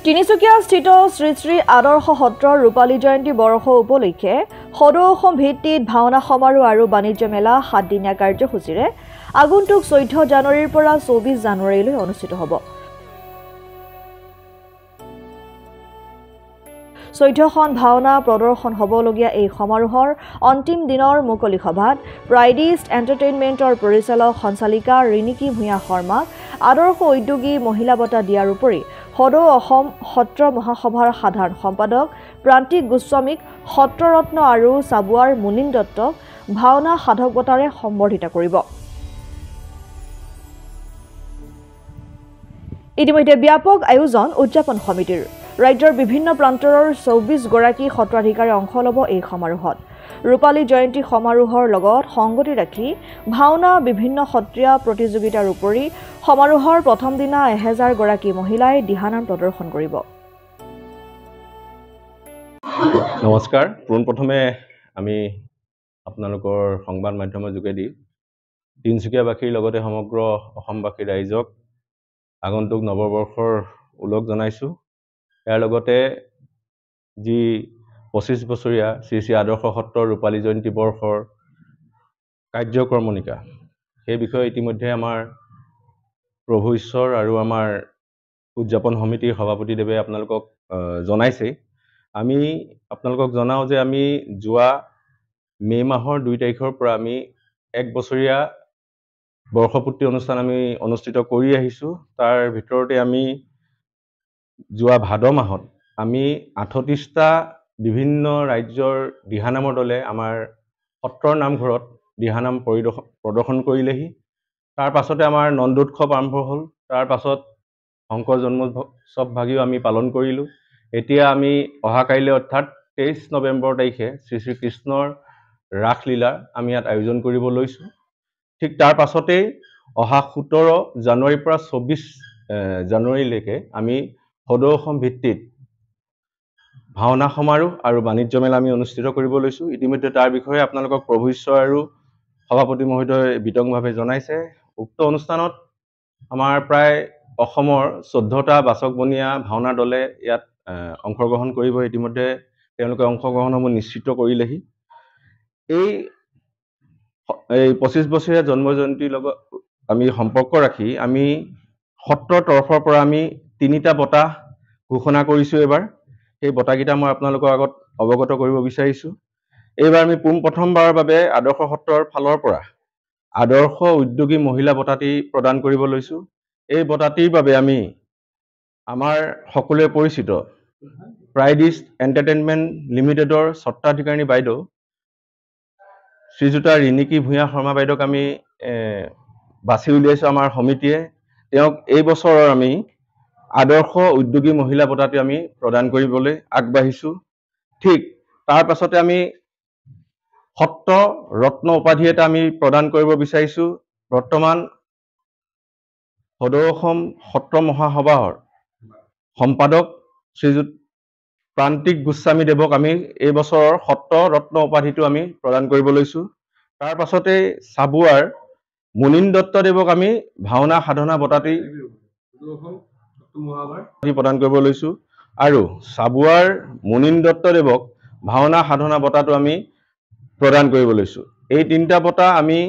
তিনিচুকীয়াস্থিত শ্ৰী শ্ৰী আদৰ্শ সত্ৰৰ ৰূপালী জয়ন্তী বৰ্ষ উপলক্ষে সদৌ অসম ভিত্তিত ভাওনা সমাৰোহ আৰু বাণিজ্য মেলা 7 দিনীয়া কাৰ্যসূচীৰে আগন্তুক 14 জানুৱাৰীৰ পৰা 24 জানুৱাৰীলৈ অনুষ্ঠিত হ'ব। 14খন ভাওনা প্ৰদৰ্শন হ'বলগীয়া এই সমাৰোহৰ অন্তিম দিনৰ মুকলি সভাত প্ৰাইডিষ্ট এণ্টাৰটেইনমেণ্টৰ পৰিচালক সঞ্চালিকা ৰিণিকী ভূঞা শৰ্মাক আদৰ্শ উদ্যোগী মহিলা বঁটা দিয়াৰ উপৰি সদৌ অসম সত্ৰ মহাসভাৰ সাধাৰণ সম্পাদক প্ৰান্তিক গোস্বামীক সত্ৰৰত্ন আৰু চাবুৱাৰ মুনিন দত্তক ভাওনা সাধক বঁটাৰে সম্বৰ্ধিত কৰিব। ইতিমধ্যে ব্যাপক আয়োজন উদযাপন সমিতিৰ ৰাজ্যৰ বিভিন্ন প্ৰান্তৰ 24 গৰাকী সত্ৰাধিকাৰে অংশ ল'ব এই সমাৰোহত। ৰূপালী জয়ন্তী সমাৰোহৰ লগত সংগতি ৰাখি ভাওনা বিভিন্ন সত্ৰীয়া প্ৰতিযোগিতাৰ উপৰি সমাৰোহৰ প্ৰথম দিনা 1000 গৰাকী মহিলাই দিহানাম প্ৰদৰ্শন কৰিব। নমস্কাৰ, পোনপ্ৰথমে আমি আপোনালোকৰ সংবাদ মাধ্যমৰ যোগেদি তিনিচুকীয়াবাসীৰ লগতে সমগ্ৰ অসমবাসী ৰাইজক আগন্তুক নৱবৰ্ষৰ ওলগ জনাইছোঁ। ইয়াৰ লগতে যি 25 বছৰীয়া শ্ৰী শ্ৰী আদৰ্শ সত্ৰৰ ৰূপালী জয়ন্তী বৰ্ষৰ কাৰ্যক্ৰমণিকা সেই বিষয়ে ইতিমধ্যে আমাৰ প্ৰভু ঈশ্বৰ আৰু আমাৰ উদযাপন সমিতিৰ সভাপতিদেৱে আপোনালোকক জনাইছে। আমি আপোনালোকক জনাওঁ যে আমি যোৱা মে' মাহৰ 2 তাৰিখৰ পৰা আমি 1 বছৰীয়া বৰ্ষপূৰ্তি অনুষ্ঠান আমি অনুষ্ঠিত কৰি আহিছোঁ। তাৰ ভিতৰতে আমি যোৱা ভাদ মাহত আমি 38টা বিভিন্ন ৰাজ্যৰ দিহানামৰ দলে আমাৰ সত্ৰৰ নামঘৰত দিহানাম প্ৰদৰ্শন কৰিলেহি। তাৰ পাছতে আমাৰ নন্দোৎসৱ আৰম্ভ হ'ল। তাৰ পাছত শংকৰ জন্মোৎসৱ ভাগিও আমি পালন কৰিলোঁ। এতিয়া আমি অহা কাইলৈ অৰ্থাৎ 23 নৱেম্বৰ তাৰিখে শ্ৰী শ্ৰীকৃষ্ণৰ ৰাসলীলা আমি ইয়াত আয়োজন কৰিব লৈছোঁ। ঠিক তাৰ পাছতেই অহা 17 জানুৱাৰীৰ পৰা 24 জানুৱাৰীলৈকে আমি সদৌ অসম ভিত্তিত ভাওনা সমাৰোহ আৰু বাণিজ্য মেলা আমি অনুষ্ঠিত কৰিব লৈছোঁ। ইতিমধ্যে তাৰ বিষয়ে আপোনালোকক প্ৰভু ঈশ্বৰ আৰু সভাপতি মহোদয় বিতংভাৱে জনাইছে। উক্ত অনুষ্ঠানত আমাৰ প্ৰায় অসমৰ 14টা বাচকবনীয়া ভাওনা দলে ইয়াত অংশগ্ৰহণ কৰিব। ইতিমধ্যে তেওঁলোকে অংশগ্ৰহণসমূহ নিশ্চিত কৰিলেহি। এই 25 বছৰীয়া জন্ম জয়ন্তীৰ লগত আমি সম্পৰ্ক ৰাখি আমি সত্ৰৰ তৰফৰ পৰা আমি 3টা বঁটা ঘোষণা কৰিছোঁ। এইবাৰ সেই বঁটাকেইটা মই আপোনালোকৰ আগত অৱগত কৰিব বিচাৰিছোঁ। এইবাৰ আমি পোনপ্ৰথমবাৰৰ বাবে আদৰ্শ সত্ৰৰ ফালৰ পৰা আদৰ্শ উদ্যোগী মহিলা বঁটাটি প্ৰদান কৰিব লৈছোঁ। এই বঁটাটিৰ বাবে আমি আমাৰ সকলোৱে পৰিচিত প্ৰাইডিষ্ট এণ্টাৰটেইনমেণ্ট লিমিটেডৰ স্বত্বাধিকাৰী বাইদেউ শ্ৰীযুতা ৰিণিকী ভূঞা শৰ্মা বাইদেউক আমি বাছি উলিয়াইছোঁ আমাৰ সমিতিয়ে। তেওঁক এই বছৰৰ আমি আদৰ্শ উদ্যোগী মহিলা বঁটাটি আমি প্ৰদান কৰিবলৈ আগবাঢ়িছোঁ। ঠিক তাৰ পাছতে আমি সত্ৰ ৰত্ন উপাধি এটা আমি প্ৰদান কৰিব বিচাৰিছোঁ। বৰ্তমান সদৌ অসম সত্ৰ মহাসভাৰ সম্পাদক শ্ৰীযুত প্ৰান্তিক গোস্বামী দেৱক আমি এই বছৰৰ সত্ৰ ৰত্ন উপাধিটো আমি প্ৰদান কৰিব লৈছোঁ। তাৰ পাছতে চাবুৱাৰ মুনিন দত্ত দেৱক আমি ভাওনা সাধনা বঁটাটি প্ৰদান কৰিব লৈছোঁ আৰু চাবুৱাৰ মুনিন দত্ত দেৱক ভাওনা সাধনা বঁটাটো আমি প্ৰদান কৰিব লৈছোঁ। এই 3টা বঁটা আমি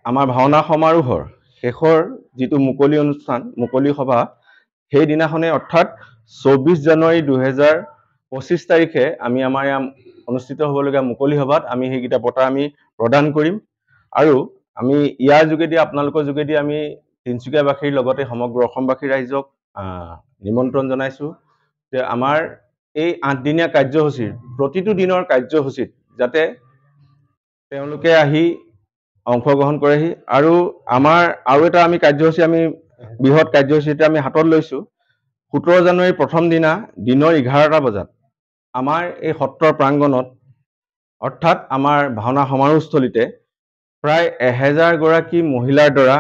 আমাৰ ভাওনা সমাৰোহৰ শেষৰ যিটো মুকলি অনুষ্ঠান মুকলি সভা সেই দিনাখনে অৰ্থাৎ 24 জানুৱাৰী 2025 তাৰিখে আমি আমাৰ ইয়াত অনুষ্ঠিত হ'বলগীয়া মুকলি সভাত আমি সেইকেইটা বঁটা আমি প্ৰদান কৰিম। আৰু আমি ইয়াৰ যোগেদি আপোনালোকৰ যোগেদি আমি তিনিচুকীয়াবাসীৰ লগতে সমগ্ৰ অসমবাসী ৰাইজক নিমন্ত্ৰণ জনাইছোঁ যে আমাৰ এই 8 দিনীয়া কাৰ্যসূচীৰ প্ৰতিটো দিনৰ কাৰ্যসূচীত যাতে তেওঁলোকে আহি অংশগ্ৰহণ কৰেহি। আৰু আমাৰ আৰু এটা আমি কাৰ্যসূচী আমি বৃহৎ কাৰ্যসূচীতে আমি হাতত লৈছোঁ। 17 জানুৱাৰীৰ প্ৰথম দিনা দিনৰ 11টা বজাত আমাৰ এই সত্ৰৰ প্ৰাংগণত অৰ্থাৎ আমাৰ ভাওনা সমাৰোহস্থলীতে প্ৰায় 1000 গৰাকী মহিলাৰ দ্বাৰা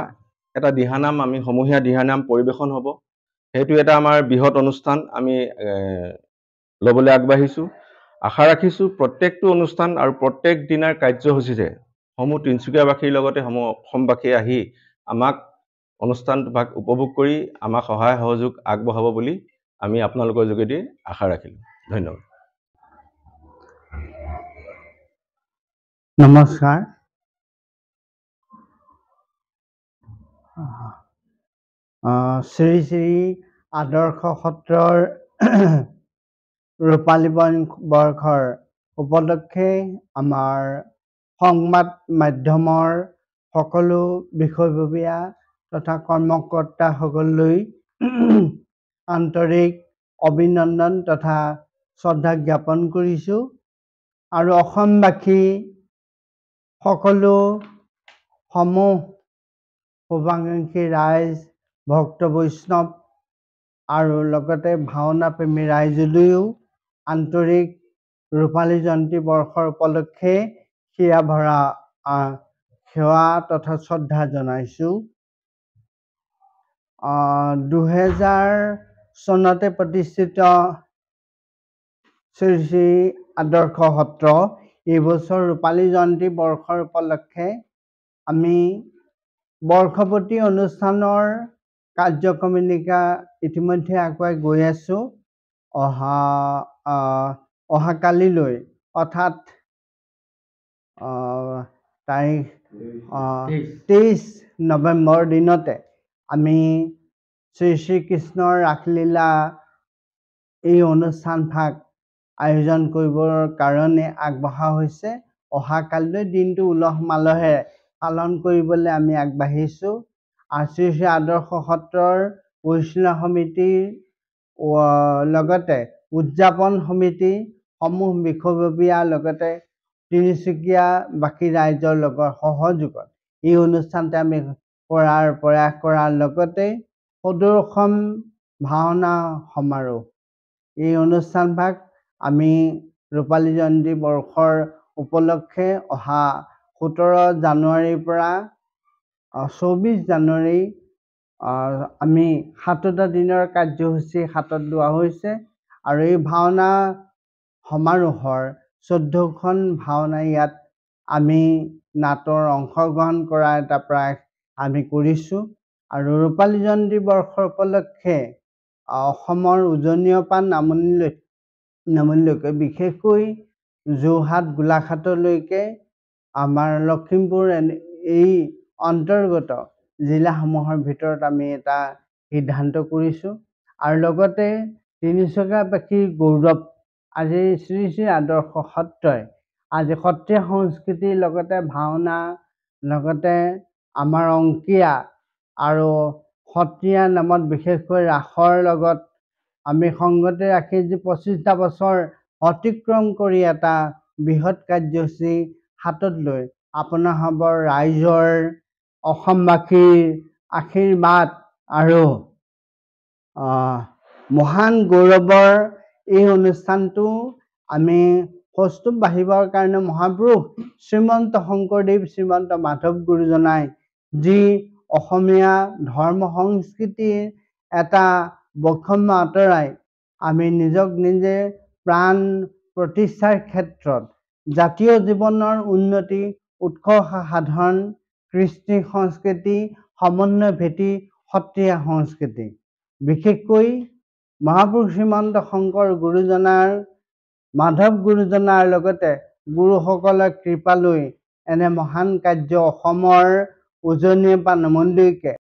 এটা দিহানাম আমি সমূহীয়া দিহানাম পৰিৱেশন হ'ব। সেইটো এটা আমাৰ বৃহৎ অনুষ্ঠান আমি ল'বলৈ আগবাঢ়িছোঁ। আশা ৰাখিছোঁ প্ৰত্যেকটো অনুষ্ঠান আৰু প্ৰত্যেক দিনাৰ কাৰ্যসূচীৰে সমূহ তিনিচুকীয়াবাসীৰ লগতে সমূহ অসমবাসী আহি আমাক অনুষ্ঠানভাগ উপভোগ কৰি আমাক সহায় সহযোগ আগবঢ়াব বুলি আমি আপোনালোকৰ যোগেদি আশা ৰাখিলোঁ। ধন্যবাদ। নমস্কাৰ। শ্ৰী শ্ৰী আদৰ্শ সত্ৰৰ ৰূপালী বৰ্ষৰ উপলক্ষে আমাৰ সংবাদ মাধ্যমৰ সকলো বিষয়ববীয়া তথা কৰ্মকৰ্তাসকললৈ আন্তৰিক অভিনন্দন তথা শ্ৰদ্ধা জ্ঞাপন কৰিছোঁ আৰু অসমবাসী সকলো সমূহ শুভাকাংক্ষী ৰাইজ, ভক্ত বৈষ্ণৱ আৰু লগতে ভাওনা প্ৰেমী ৰাইজলৈও আন্তৰিক ৰূপালী জয়ন্তী বৰ্ষৰ উপলক্ষে হিয়া ভৰা সেৱা তথা শ্ৰদ্ধা জনাইছোঁ। 2000 চনতে প্ৰতিষ্ঠিত শ্ৰী শ্ৰী আদৰ্শ সত্ৰ এইবছৰ ৰূপালী জয়ন্তী বৰ্ষৰ উপলক্ষে আমি বৰ্ষপতি অনুষ্ঠানৰ কাৰ্যক্ৰমণিকা ইতিমধ্যে আগুৱাই গৈ আছোঁ। অহা কালিলৈ অৰ্থাৎ তাৰিখ 23 নৱেম্বৰ দিনতে আমি শ্ৰী শ্ৰীকৃষ্ণৰ ৰাসলীলা এই অনুষ্ঠানভাগ আয়োজন কৰিবৰ কাৰণে আগবঢ়া হৈছে। অহা কালিলৈ দিনটো উলহ মালহেৰে পালন কৰিবলৈ আমি আগবাঢ়িছোঁ। আৰু শ্ৰী শ্ৰী আদৰ্শ সত্ৰৰ পৰিচালনা সমিতিৰ লগতে উদযাপন সমিতি সমূহ বিষয়ববীয়া লগতে তিনিচুকীয়া বাকী ৰাইজৰ লগত সহযোগত এই অনুষ্ঠানতে আমি কৰাৰ প্ৰয়াস কৰাৰ লগতে সদৌ অসম ভাওনা সমাৰোহ এই অনুষ্ঠানভাগ আমি ৰূপালী জয়ন্তী বৰ্ষৰ উপলক্ষে অহা 17 জানুৱাৰীৰ পৰা 24 জানুৱাৰী আমি 7টা দিনৰ কাৰ্যসূচী হাতত লোৱা হৈছে আৰু এই ভাওনা সমাৰোহৰ 14খন ভাওনা ইয়াত আমি নাটৰ অংশগ্ৰহণ কৰা এটা প্ৰয়াস আমি কৰিছোঁ আৰু ৰূপালী জয়ন্তী বৰ্ষৰ উপলক্ষে অসমৰ উজনিৰ পৰা নামনিলৈকে বিশেষকৈ যোৰহাট গোলাঘাটলৈকে আমাৰ লখিমপুৰ এই অন্তৰ্গত জিলাসমূহৰ ভিতৰত আমি এটা সিদ্ধান্ত কৰিছোঁ আৰু লগতে তিনিচুকীয়াবাসীৰ গৌৰৱ আজি শ্ৰী শ্ৰী আদৰ্শ সত্ৰই আজি সত্ৰীয়া সংস্কৃতিৰ লগতে ভাওনা লগতে আমাৰ অংকীয়া আৰু সত্ৰীয়া নামত বিশেষকৈ ৰাসৰ লগত আমি সংগতি ৰাখি যি 25টা বছৰ অতিক্ৰম কৰি এটা বৃহৎ কাৰ্যসূচী হাতত লৈ আপোনাসৱৰ ৰাইজৰ অসমবাসীৰ আশীৰ্বাদ আৰু মহান গৌৰৱৰ এই অনুষ্ঠানটো আমি কৌস্তুভ বাঢ়িবৰ কাৰণে মহাপুৰুষ শ্ৰীমন্ত শংকৰদেৱ শ্ৰীমন্ত মাধৱ গুৰুজনাই যি অসমীয়া ধৰ্ম সংস্কৃতিৰ এটা বৈষম্য আঁতৰাই আমি নিজক নিজে প্ৰাণ প্ৰতিষ্ঠাৰ ক্ষেত্ৰত জাতীয় জীৱনৰ উন্নতি উৎকৰ্ষ সাধন কৃষ্টি সংস্কৃতি সমন্বয় ভেটি সত্ৰীয়া সংস্কৃতি বিশেষকৈ মহাপুৰুষ শ্ৰীমন্ত শংকৰ গুৰুজনাৰ মাধৱ গুৰুজনাৰ লগতে গুৰুসকলৰ কৃপালৈ এনে মহান কাৰ্য অসমৰ উজনিৰ পৰা নামনিলৈকে